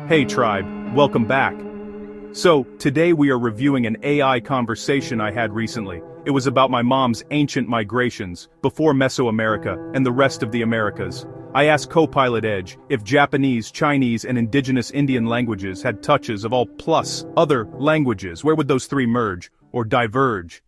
Hey tribe, welcome back. So, today we are reviewing an AI conversation I had recently. It was about my mom's ancient migrations, before Mesoamerica and the rest of the Americas. I asked Copilot Edge if Japanese, Chinese, and Indigenous Indian languages had touches of all plus other languages. Where would those three merge, or diverge?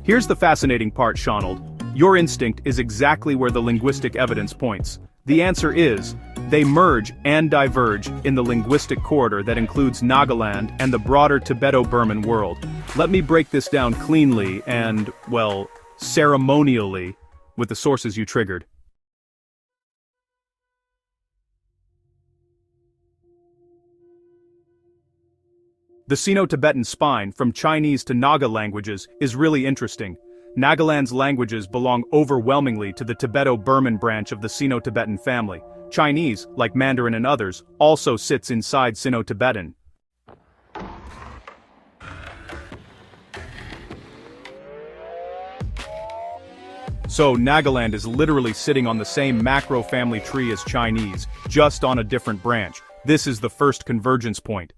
Here's the fascinating part, Shonald. Your instinct is exactly where the linguistic evidence points. The answer is, they merge and diverge in the linguistic corridor that includes Nagaland and the broader Tibeto-Burman world. Let me break this down cleanly and, well, ceremonially, with the sources you triggered. The Sino-Tibetan spine, from Chinese to Naga languages, is really interesting. Nagaland's languages belong overwhelmingly to the Tibeto-Burman branch of the Sino-Tibetan family. Chinese, like Mandarin and others, also sits inside Sino-Tibetan. So Nagaland is literally sitting on the same macro family tree as Chinese, just on a different branch. This is the first convergence point.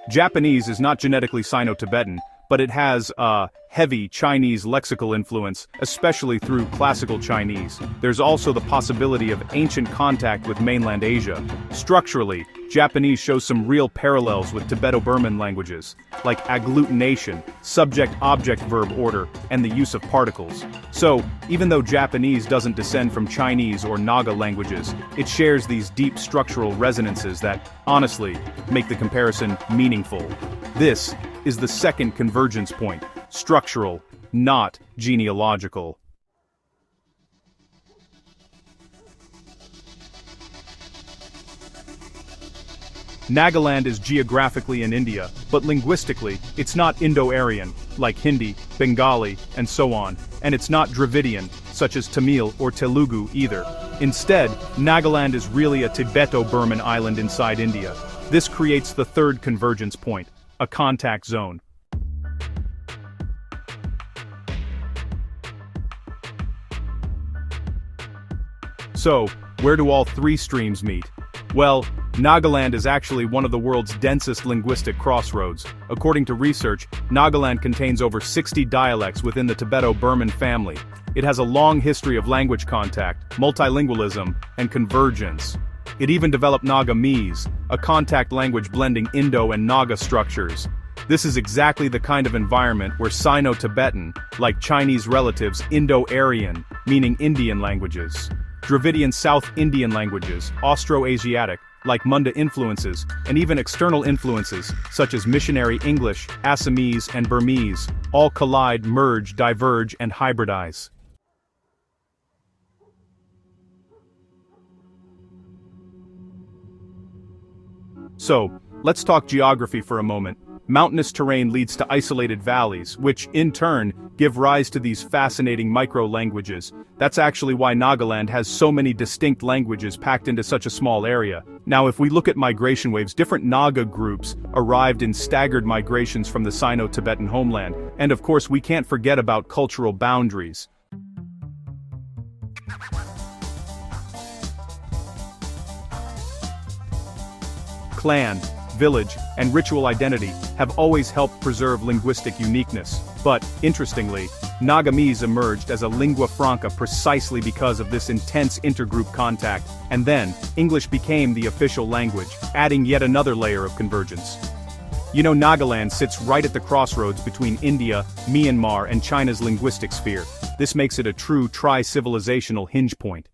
Japanese is not genetically Sino-Tibetan, but it has a heavy Chinese lexical influence, especially through classical Chinese. There's also the possibility of ancient contact with mainland Asia. Structurally, Japanese shows some real parallels with Tibeto-Burman languages, like agglutination, subject-object-verb order, and the use of particles. So, even though Japanese doesn't descend from Chinese or Naga languages, it shares these deep structural resonances that, honestly, make the comparison meaningful. This is the second convergence point, structural, not genealogical. Nagaland is geographically in India, but linguistically, it's not Indo-Aryan, like Hindi, Bengali, and so on, and it's not Dravidian, such as Tamil or Telugu either. Instead, Nagaland is really a Tibeto-Burman island inside India. This creates the third convergence point, a contact zone. So, where do all three streams meet? Well, Nagaland is actually one of the world's densest linguistic crossroads. According to research, Nagaland contains over 60 dialects within the Tibeto-Burman family. It has a long history of language contact, multilingualism, and convergence. It even developed Nagamese, a contact language blending Indo and Naga structures. This is exactly the kind of environment where Sino-Tibetan, like Chinese relatives, Indo-Aryan, meaning Indian languages, Dravidian South Indian languages, Austro-Asiatic, like Munda influences, and even external influences, such as missionary English, Assamese, and Burmese, all collide, merge, diverge, and hybridize. So, let's talk geography for a moment. Mountainous terrain leads to isolated valleys, which, in turn, give rise to these fascinating micro-languages. That's actually why Nagaland has so many distinct languages packed into such a small area. Now, if we look at migration waves, different Naga groups arrived in staggered migrations from the Sino-Tibetan homeland, and of course we can't forget about cultural boundaries. Clan, village, and ritual identity have always helped preserve linguistic uniqueness. But, interestingly, Nagamese emerged as a lingua franca precisely because of this intense intergroup contact, and then, English became the official language, adding yet another layer of convergence. You know, Nagaland sits right at the crossroads between India, Myanmar, and China's linguistic sphere. This makes it a true tri-civilizational hinge point.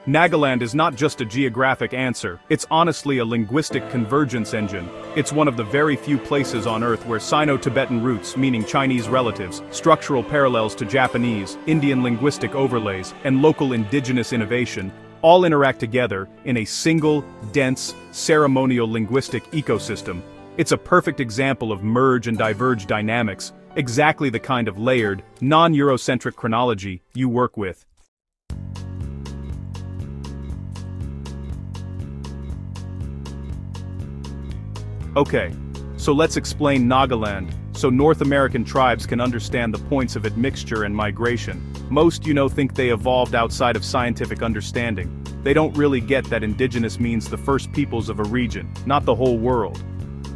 Nagaland is not just a geographic answer, it's honestly a linguistic convergence engine. It's one of the very few places on Earth where Sino-Tibetan roots, meaning Chinese relatives, structural parallels to Japanese, Indian linguistic overlays, and local indigenous innovation, all interact together in a single, dense, ceremonial linguistic ecosystem. It's a perfect example of merge and diverge dynamics, exactly the kind of layered, non-Eurocentric chronology you work with. Okay, so let's explain Nagaland, so North American tribes can understand the points of admixture and migration. Most think they evolved outside of scientific understanding. They don't really get that indigenous means the first peoples of a region, not the whole world.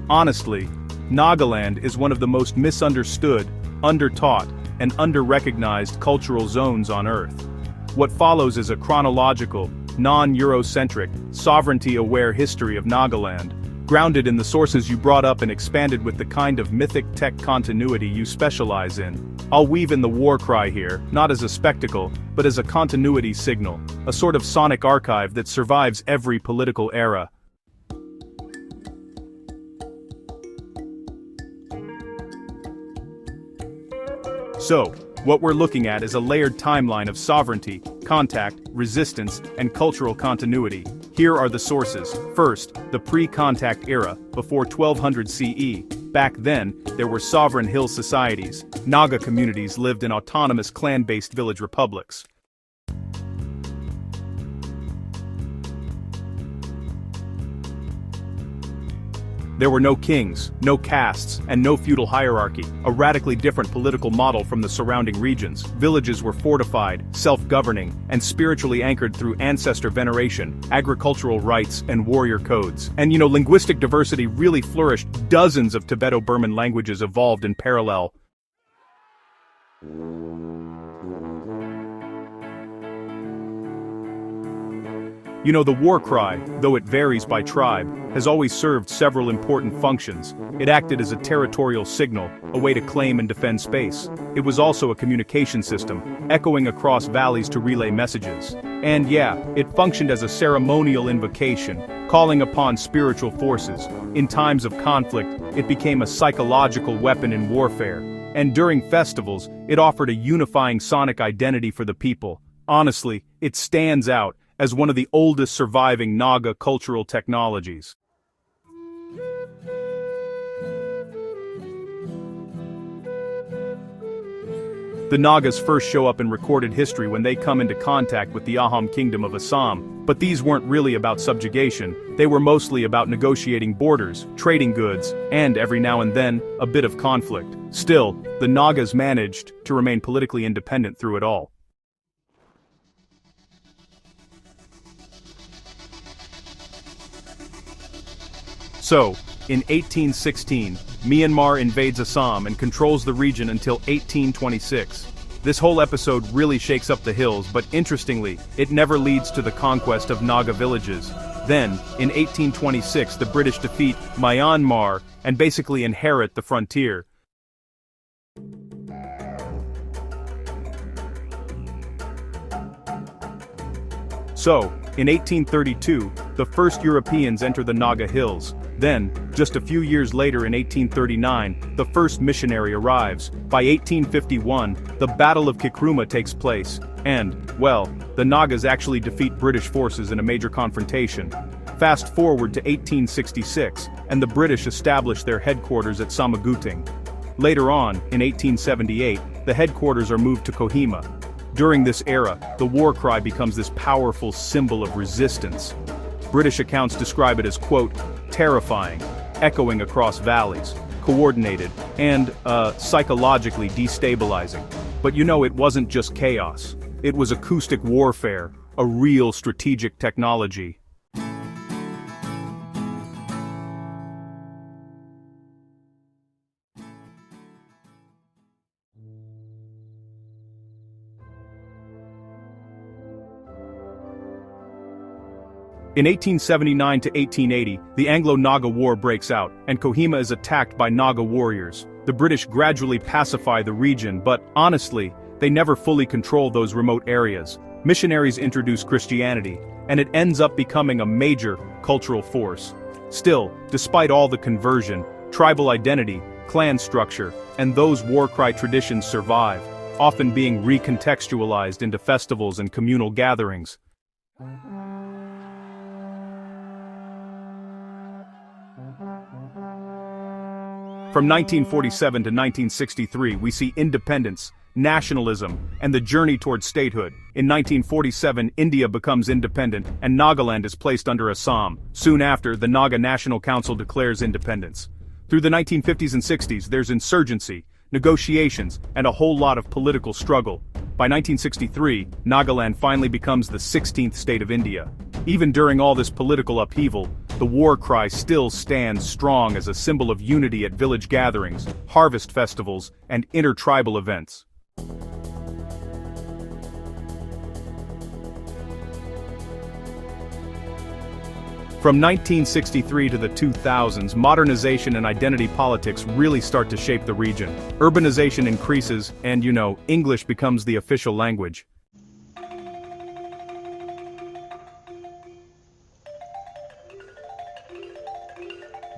Honestly, Nagaland is one of the most misunderstood, undertaught, and under-recognized cultural zones on Earth. What follows is a chronological, non-Eurocentric, sovereignty-aware history of Nagaland, grounded in the sources you brought up and expanded with the kind of mythic tech continuity you specialize in. I'll weave in the war cry here, not as a spectacle, but as a continuity signal, a sort of sonic archive that survives every political era. So, what we're looking at is a layered timeline of sovereignty, contact, resistance, and cultural continuity. Here are the sources. First, the pre-contact era, before 1200 CE. Back then, there were sovereign hill societies. Naga communities lived in autonomous clan-based village republics. There were no kings, no castes, and no feudal hierarchy, a radically different political model from the surrounding regions. Villages were fortified, self-governing, and spiritually anchored through ancestor veneration, agricultural rites, and warrior codes. And linguistic diversity really flourished. Dozens of Tibeto-Burman languages evolved in parallel. The war cry, though it varies by tribe, has always served several important functions. It acted as a territorial signal, a way to claim and defend space. It was also a communication system, echoing across valleys to relay messages. And it functioned as a ceremonial invocation, calling upon spiritual forces. In times of conflict, it became a psychological weapon in warfare. And during festivals, it offered a unifying sonic identity for the people. Honestly, it stands out as one of the oldest surviving Naga cultural technologies. The Nagas first show up in recorded history when they come into contact with the Ahom kingdom of Assam, but these weren't really about subjugation. They were mostly about negotiating borders, trading goods, and every now and then, a bit of conflict. Still, the Nagas managed to remain politically independent through it all. So, in 1816, Myanmar invades Assam and controls the region until 1826. This whole episode really shakes up the hills, but interestingly, it never leads to the conquest of Naga villages. Then, in 1826, the British defeat Myanmar and basically inherit the frontier. So, in 1832, the first Europeans enter the Naga hills. Then, just a few years later in 1839, the first missionary arrives. By 1851, the Battle of Kikruma takes place, and, the Nagas actually defeat British forces in a major confrontation. Fast forward to 1866, and the British establish their headquarters at Samaguting. Later on, in 1878, the headquarters are moved to Kohima. During this era, the war cry becomes this powerful symbol of resistance. British accounts describe it as, quote, terrifying, echoing across valleys, coordinated, and, psychologically destabilizing. But it wasn't just chaos. It was acoustic warfare, a real strategic technology. In 1879 to 1880, the Anglo-Naga War breaks out, and Kohima is attacked by Naga warriors. The British gradually pacify the region, but, honestly, they never fully control those remote areas. Missionaries introduce Christianity, and it ends up becoming a major cultural force. Still, despite all the conversion, tribal identity, clan structure, and those war cry traditions survive, often being recontextualized into festivals and communal gatherings. From 1947 to 1963, we see independence, nationalism, and the journey towards statehood. In 1947, India becomes independent, and Nagaland is placed under Assam. Soon after, the Naga National Council declares independence. Through the 1950s and 60s, there's insurgency, negotiations, and a whole lot of political struggle. By 1963, Nagaland finally becomes the 16th state of India. Even during all this political upheaval, the war cry still stands strong as a symbol of unity at village gatherings, harvest festivals, and intertribal events. From 1963 to the 2000s, modernization and identity politics really start to shape the region. Urbanization increases, and English becomes the official language.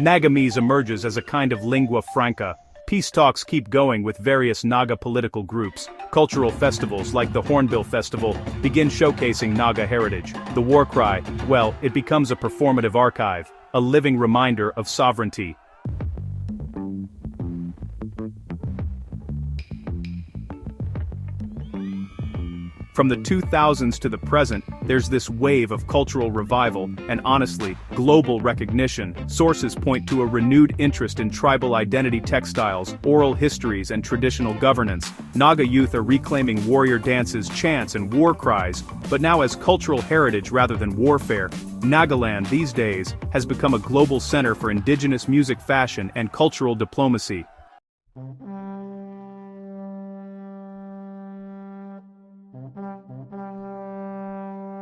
Nagamese emerges as a kind of lingua franca. Peace talks keep going with various Naga political groups. Cultural festivals like the Hornbill Festival begin showcasing Naga heritage. The war cry, well, it becomes a performative archive, a living reminder of sovereignty. From the 2000s to the present, there's this wave of cultural revival, and honestly, global recognition. Sources point to a renewed interest in tribal identity textiles, oral histories, and traditional governance. Naga youth are reclaiming warrior dances, chants, and war cries, but now as cultural heritage rather than warfare. Nagaland these days has become a global center for indigenous music, fashion, and cultural diplomacy.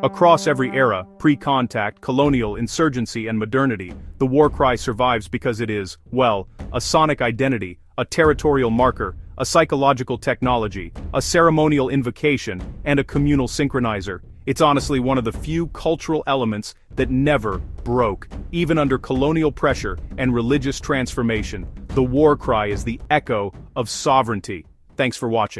Across every era, pre-contact, colonial, insurgency, and modernity, the war cry survives because it is, well, a sonic identity, a territorial marker, a psychological technology, a ceremonial invocation, and a communal synchronizer. It's honestly one of the few cultural elements that never broke, even under colonial pressure and religious transformation. The war cry is the echo of sovereignty. Thanks for watching.